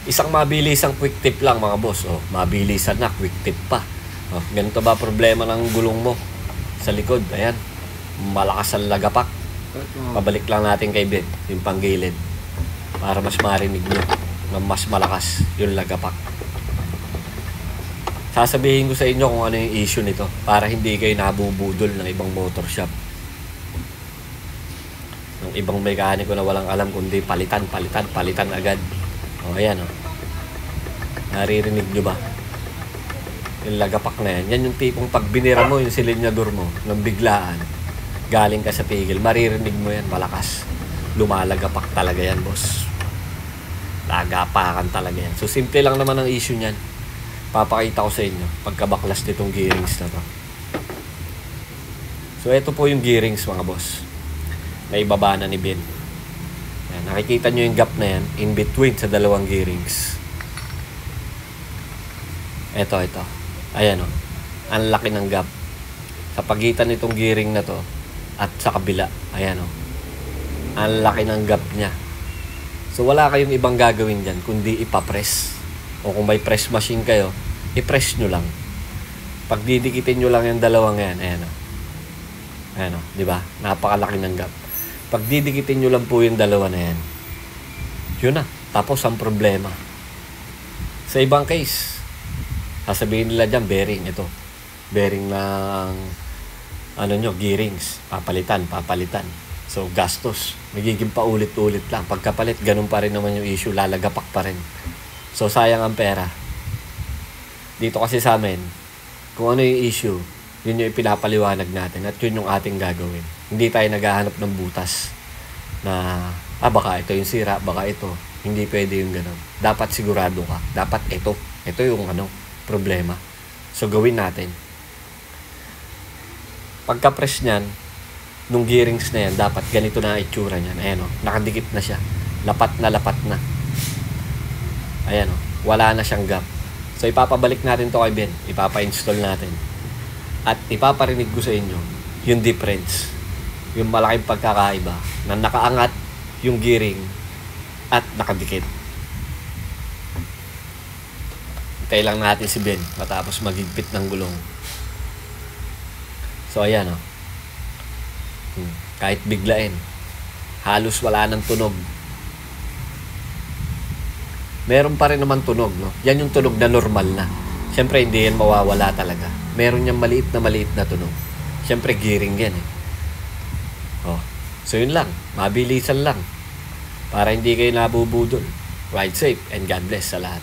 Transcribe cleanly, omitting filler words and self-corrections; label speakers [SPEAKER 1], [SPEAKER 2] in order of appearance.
[SPEAKER 1] Isang mabilisang quick tip lang mga boss. Oh, mabilisan na, quick tip pa. Oh, ganito ba problema ng gulong mo sa likod? Ayan, malakas ang lagapak. Pabalik lang natin kay Ben, yung panggilid, para mas marinig nyo na mas malakas yung lagapak. Sasabihin ko sa inyo kung ano yung issue nito para hindi kayo nabubudol ng ibang motor shop, ng ibang mekaniko na walang alam kundi palitan agad. O ayan o, naririnig nyo ba yung lagapak na yan? Yan yung tipong pag binira mo yung silinyador mo ng biglaan galing ka sa tigil, maririnig mo yan, malakas, lumalagapak talaga yan boss, lagapakan talaga yan. So simple lang naman ang issue nyan. Papakita ko sa inyo pagkabaklas nitong gearings na to. So ito po yung gearings mga boss na ibaba na ni Ben. Yan, nakikita nyo yung gap na yan in between sa dalawang gearings. Ito ayan o, ang laki ng gap sa pagitan nitong gearing na to at sa kabila. Ayan o, ang laki ng gap nya. So wala kayong ibang gagawin dyan kundi ipapress, o kung may press machine kayo, i-press nyo lang. Pag didikitin nyo lang yung dalawang yan, ayan o, di ba? Napakalaki ng gap. Pag didikitin nyo lang po yung dalawa na yan, yun na, tapos ang problema. Sa ibang case, sasabihin nila dyan, bearing, ito, bearing ng gearings, papalitan. So gastos, magiging paulit-ulit lang. Pagkapalit, ganun pa rin naman yung issue, lalagapak pa rin. So sayang ang pera. Dito kasi sa amin, kung ano yung issue, yun yung ipinapaliwanag natin at yun yung ating gagawin. Hindi tayo naghahanap ng butas na baka ito yung sira, baka ito. Hindi pwede yung ganun. Dapat sigurado ka. Dapat ito yung problema. So gawin natin. Pagka-press nyan, nung gearings na yan, dapat ganito na itsura nyan. Ayan o, nakadikit na siya. Lapat na. Ayan o, wala na siyang gap. So ipapabalik natin to kay Ben, ipapa-install natin. At ipaparinig ko sa inyo yung difference, yung malaking pagkakaiba na nakaangat yung gearing at nakadikit. Hintay lang natin si Ben matapos magigpit ng gulong. So ayan o, kahit biglain, halos wala ng tunog. Meron pa rin naman tunog, no? Yan yung tunog na normal na. Siyempre, hindi yan mawawala talaga. Meron yung maliit na tunog. Siyempre, gearing yan eh. Oh. So, yun lang. Mabilisan lang. Para hindi kayo nabubudol. Ride safe and God bless sa lahat.